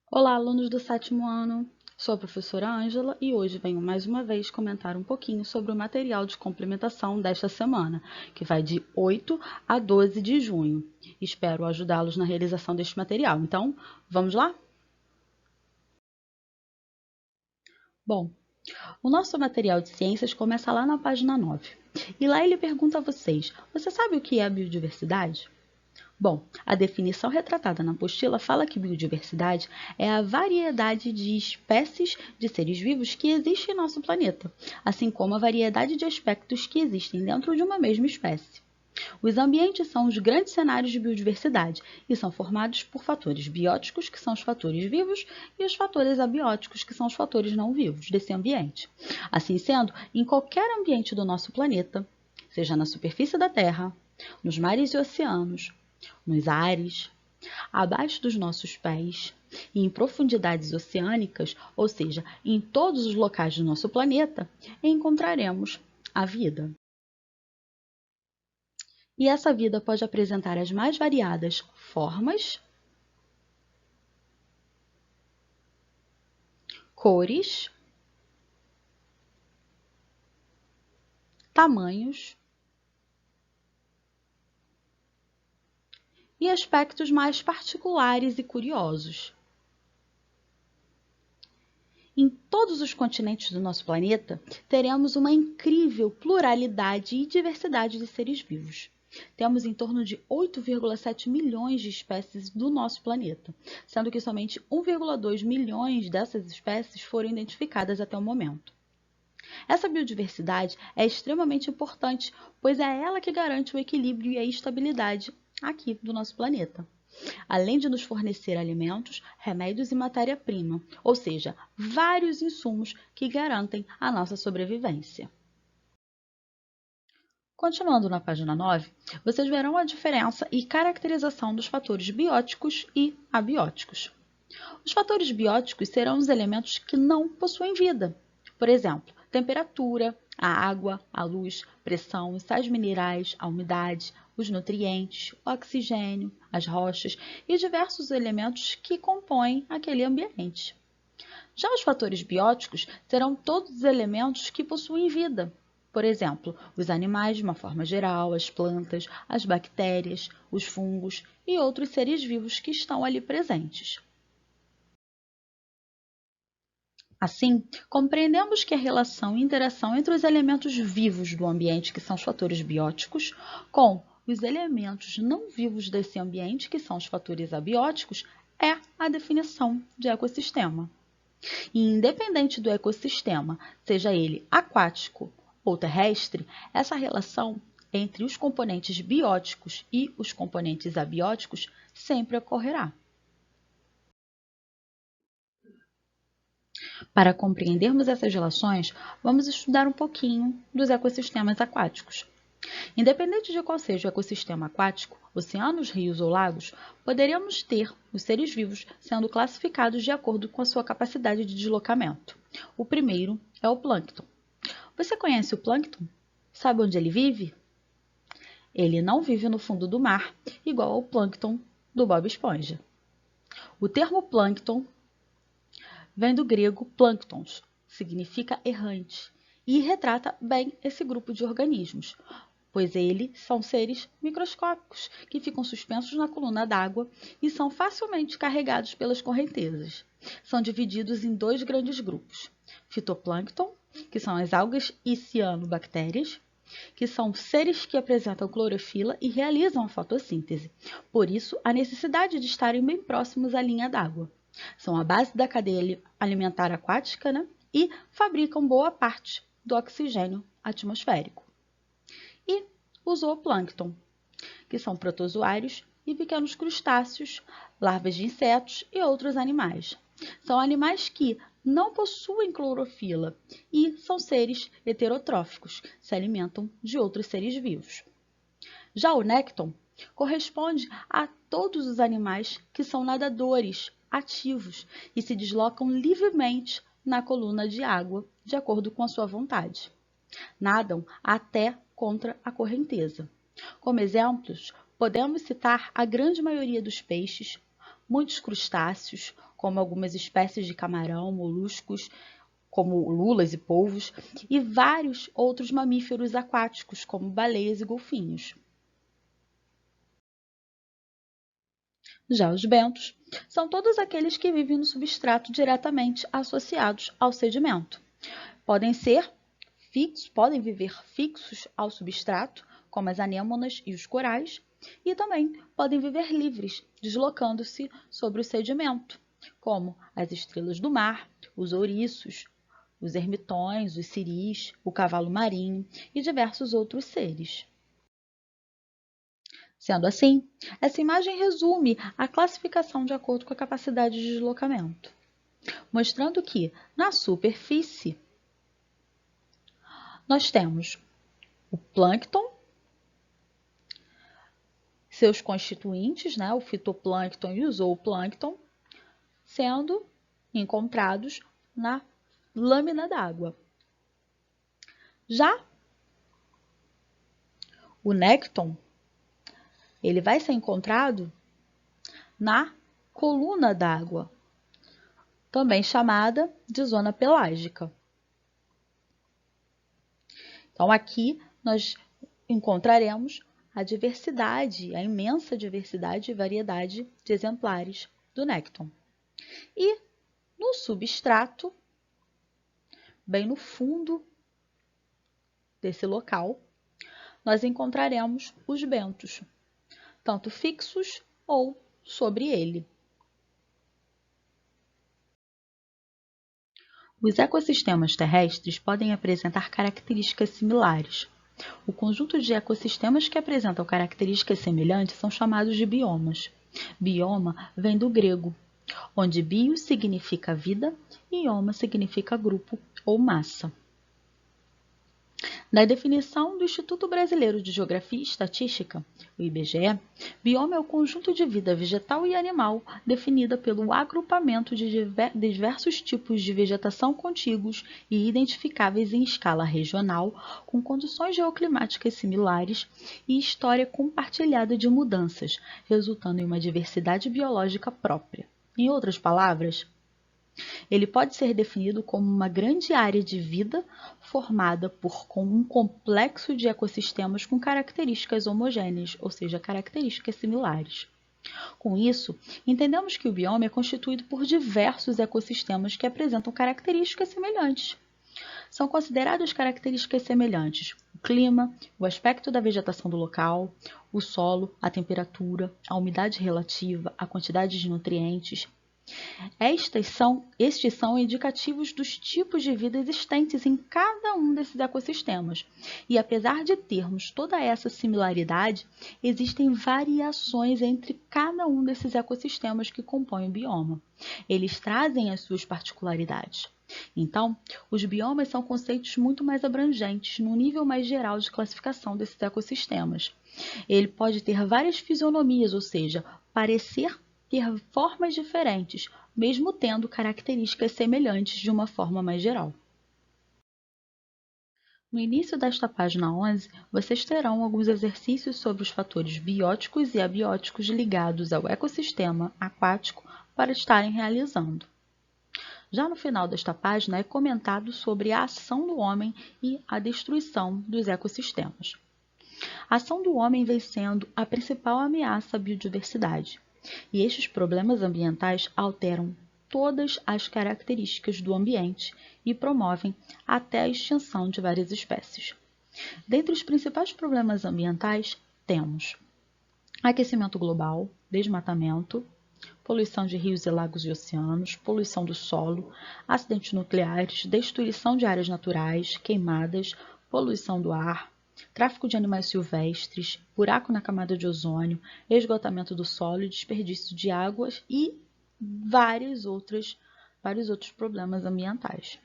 Olá, alunos do sétimo ano! Sou a professora Ângela e hoje venho mais uma vez comentar um pouquinho sobre o material de complementação desta semana, que vai de 8 a 12 de junho. Espero ajudá-los na realização deste material. Então, vamos lá? Bom, o nosso material de ciências começa lá na página 9. E lá ele pergunta a vocês: você sabe o que é a biodiversidade? Bom, a definição retratada na apostila fala que biodiversidade é a variedade de espécies de seres vivos que existe em nosso planeta, assim como a variedade de aspectos que existem dentro de uma mesma espécie. Os ambientes são os grandes cenários de biodiversidade e são formados por fatores bióticos, que são os fatores vivos, e os fatores abióticos, que são os fatores não vivos desse ambiente. Assim sendo, em qualquer ambiente do nosso planeta, seja na superfície da Terra, nos mares e oceanos, nos ares, abaixo dos nossos pés e em profundidades oceânicas, ou seja, em todos os locais do nosso planeta, encontraremos a vida. E essa vida pode apresentar as mais variadas formas, cores, tamanhos e aspectos mais particulares e curiosos. Em todos os continentes do nosso planeta, teremos uma incrível pluralidade e diversidade de seres vivos. Temos em torno de 8,7 milhões de espécies do nosso planeta, sendo que somente 1,2 milhões dessas espécies foram identificadas até o momento. Essa biodiversidade é extremamente importante, pois é ela que garante o equilíbrio e a estabilidade aqui do nosso planeta, além de nos fornecer alimentos, remédios e matéria-prima, ou seja, vários insumos que garantem a nossa sobrevivência. Continuando na página 9, vocês verão a diferença e caracterização dos fatores bióticos e abióticos. Os fatores bióticos serão os elementos que não possuem vida. Por exemplo, temperatura, a água, a luz, pressão, os sais minerais, a umidade, os nutrientes, o oxigênio, as rochas e diversos elementos que compõem aquele ambiente. Já os fatores bióticos serão todos os elementos que possuem vida. Por exemplo, os animais de uma forma geral, as plantas, as bactérias, os fungos e outros seres vivos que estão ali presentes. Assim, compreendemos que a relação e interação entre os elementos vivos do ambiente, que são os fatores bióticos, com os elementos não vivos desse ambiente, que são os fatores abióticos, é a definição de ecossistema. E independente do ecossistema, seja ele aquático ou terrestre, essa relação entre os componentes bióticos e os componentes abióticos sempre ocorrerá. Para compreendermos essas relações, vamos estudar um pouquinho dos ecossistemas aquáticos. Independente de qual seja o ecossistema aquático, oceanos, rios ou lagos, poderemos ter os seres vivos sendo classificados de acordo com a sua capacidade de deslocamento. O primeiro é o plâncton. Você conhece o plâncton? Sabe onde ele vive? Ele não vive no fundo do mar, igual ao plâncton do Bob Esponja. O termo plâncton vem do grego plânctons, significa errante, e retrata bem esse grupo de organismos, pois eles são seres microscópicos que ficam suspensos na coluna d'água e são facilmente carregados pelas correntezas. São divididos em dois grandes grupos: fitoplâncton, que são as algas e cianobactérias, que são seres que apresentam clorofila e realizam a fotossíntese. Por isso, a necessidade de estarem bem próximos à linha d'água. São a base da cadeia alimentar aquática, e fabricam boa parte do oxigênio atmosférico. E o zooplâncton, que são protozoários e pequenos crustáceos, larvas de insetos e outros animais. São animais que não possuem clorofila e são seres heterotróficos, se alimentam de outros seres vivos. Já o nécton corresponde a todos os animais que são nadadores ativos e se deslocam livremente na coluna de água, de acordo com a sua vontade. Nadam até contra a correnteza. Como exemplos, podemos citar a grande maioria dos peixes, muitos crustáceos, como algumas espécies de camarão, moluscos, como lulas e polvos, e vários outros mamíferos aquáticos, como baleias e golfinhos. Já os bentos são todos aqueles que vivem no substrato diretamente associados ao sedimento. Podem viver fixos ao substrato, como as anêmonas e os corais, e também podem viver livres, deslocando-se sobre o sedimento, como as estrelas do mar, os ouriços, os ermitões, os siris, o cavalo marinho e diversos outros seres. Sendo assim, essa imagem resume a classificação de acordo com a capacidade de deslocamento, mostrando que, na superfície, nós temos o plâncton, seus constituintes, o fitoplâncton e o zooplâncton, sendo encontrados na lâmina d'água. Já o nécton, ele vai ser encontrado na coluna d'água, também chamada de zona pelágica. Então, aqui nós encontraremos a diversidade, a imensa diversidade e variedade de exemplares do nécton. E no substrato, bem no fundo desse local, nós encontraremos os bentos, tanto fixos ou sobre ele. Os ecossistemas terrestres podem apresentar características similares. O conjunto de ecossistemas que apresentam características semelhantes são chamados de biomas. Bioma vem do grego, onde bio significa vida e oma significa grupo ou massa. Na definição do Instituto Brasileiro de Geografia e Estatística, o IBGE, bioma é o conjunto de vida vegetal e animal definida pelo agrupamento de diversos tipos de vegetação contíguos e identificáveis em escala regional, com condições geoclimáticas similares e história compartilhada de mudanças, resultando em uma diversidade biológica própria. Em outras palavras, ele pode ser definido como uma grande área de vida formada por um complexo de ecossistemas com características homogêneas, ou seja, características similares. Com isso, entendemos que o bioma é constituído por diversos ecossistemas que apresentam características semelhantes. São consideradas características semelhantes o clima, o aspecto da vegetação do local, o solo, a temperatura, a umidade relativa, a quantidade de nutrientes. Estes são indicativos dos tipos de vida existentes em cada um desses ecossistemas. E apesar de termos toda essa similaridade, existem variações entre cada um desses ecossistemas que compõem o bioma. Eles trazem as suas particularidades. Então, os biomas são conceitos muito mais abrangentes, num nível mais geral de classificação desses ecossistemas. Ele pode ter várias fisionomias, ou seja, parecer ter formas diferentes, mesmo tendo características semelhantes de uma forma mais geral. No início desta página 11, vocês terão alguns exercícios sobre os fatores bióticos e abióticos ligados ao ecossistema aquático para estarem realizando. Já no final desta página é comentado sobre a ação do homem e a destruição dos ecossistemas. A ação do homem vem sendo a principal ameaça à biodiversidade. E estes problemas ambientais alteram todas as características do ambiente e promovem até a extinção de várias espécies. Dentre os principais problemas ambientais, temos aquecimento global, desmatamento, poluição de rios e lagos e oceanos, poluição do solo, acidentes nucleares, destruição de áreas naturais, queimadas, poluição do ar, tráfico de animais silvestres, buraco na camada de ozônio, esgotamento do solo e desperdício de águas e vários outros problemas ambientais.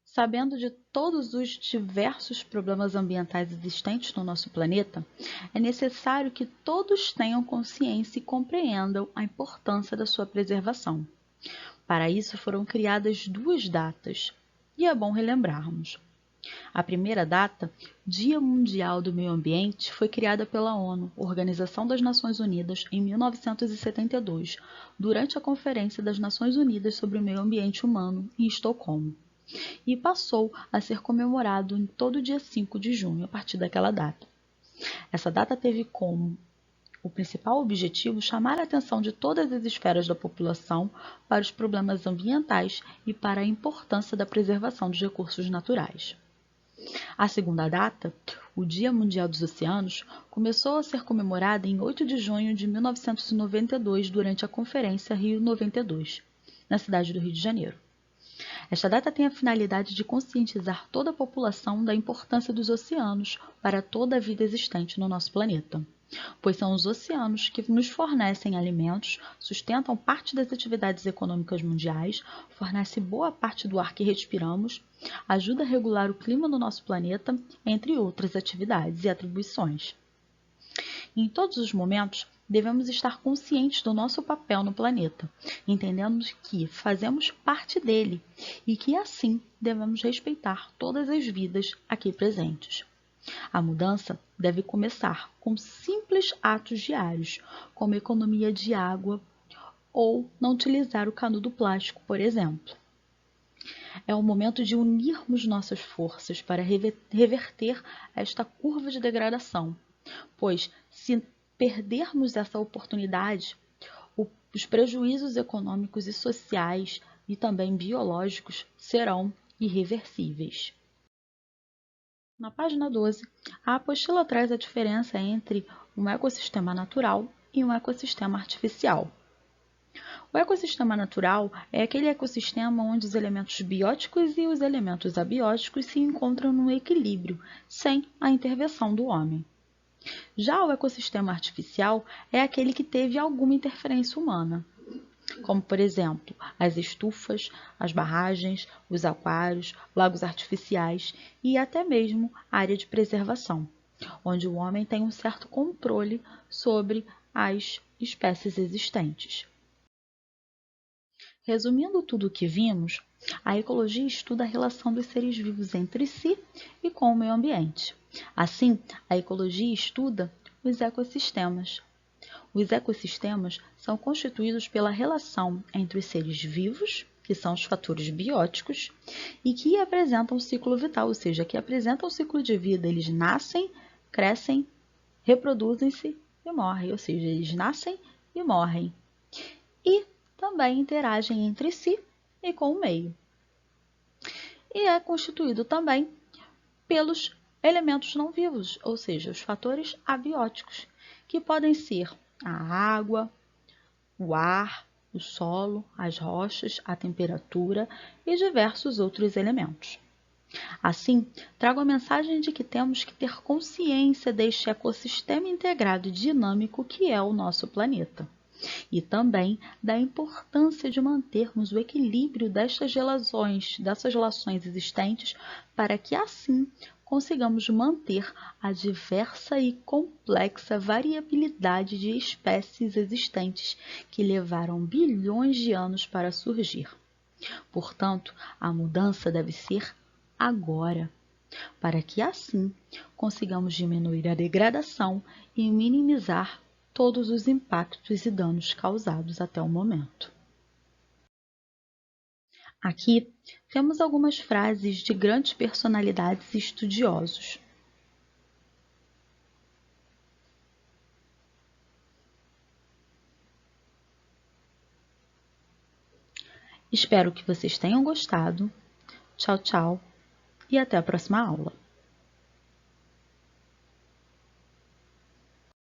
Sabendo de todos os diversos problemas ambientais existentes no nosso planeta, é necessário que todos tenham consciência e compreendam a importância da sua preservação. Para isso foram criadas duas datas, e é bom relembrarmos. A primeira data, Dia Mundial do Meio Ambiente, foi criada pela ONU, Organização das Nações Unidas, em 1972, durante a Conferência das Nações Unidas sobre o Meio Ambiente Humano, em Estocolmo, e passou a ser comemorado em todo dia 5 de junho, a partir daquela data. Essa data teve como o principal objetivo chamar a atenção de todas as esferas da população para os problemas ambientais e para a importância da preservação dos recursos naturais. A segunda data, o Dia Mundial dos Oceanos, começou a ser comemorada em 8 de junho de 1992 durante a Conferência Rio 92, na cidade do Rio de Janeiro. Esta data tem a finalidade de conscientizar toda a população da importância dos oceanos para toda a vida existente no nosso planeta, pois são os oceanos que nos fornecem alimentos, sustentam parte das atividades econômicas mundiais, fornecem boa parte do ar que respiramos, ajuda a regular o clima no nosso planeta, entre outras atividades e atribuições. Em todos os momentos, devemos estar conscientes do nosso papel no planeta, entendendo que fazemos parte dele e que, assim, devemos respeitar todas as vidas aqui presentes. A mudança deve começar com simples atos diários, como economia de água ou não utilizar o canudo plástico, por exemplo. É o momento de unirmos nossas forças para reverter esta curva de degradação, pois, se perdermos essa oportunidade, os prejuízos econômicos e sociais e também biológicos serão irreversíveis. Na página 12, a apostila traz a diferença entre um ecossistema natural e um ecossistema artificial. O ecossistema natural é aquele ecossistema onde os elementos bióticos e os elementos abióticos se encontram num equilíbrio, sem a intervenção do homem. Já o ecossistema artificial é aquele que teve alguma interferência humana, como, por exemplo, as estufas, as barragens, os aquários, lagos artificiais e até mesmo a área de preservação, onde o homem tem um certo controle sobre as espécies existentes. Resumindo tudo o que vimos, a ecologia estuda a relação dos seres vivos entre si e com o meio ambiente. Assim, a ecologia estuda os ecossistemas. Os ecossistemas são constituídos pela relação entre os seres vivos, que são os fatores bióticos, e que apresentam o ciclo vital, ou seja, que apresentam o ciclo de vida. Eles nascem, crescem, reproduzem-se e morrem, ou seja, eles nascem e morrem. E também interagem entre si e com o meio. E é constituído também pelos elementos não vivos, ou seja, os fatores abióticos, que podem ser a água, o ar, o solo, as rochas, a temperatura e diversos outros elementos. Assim, trago a mensagem de que temos que ter consciência deste ecossistema integrado e dinâmico que é o nosso planeta, e também da importância de mantermos o equilíbrio dessas relações existentes para que, assim, consigamos manter a diversa e complexa variabilidade de espécies existentes que levaram bilhões de anos para surgir. Portanto, a mudança deve ser agora, para que assim consigamos diminuir a degradação e minimizar todos os impactos e danos causados até o momento. Aqui temos algumas frases de grandes personalidades e estudiosos. Espero que vocês tenham gostado. Tchau, tchau e até a próxima aula.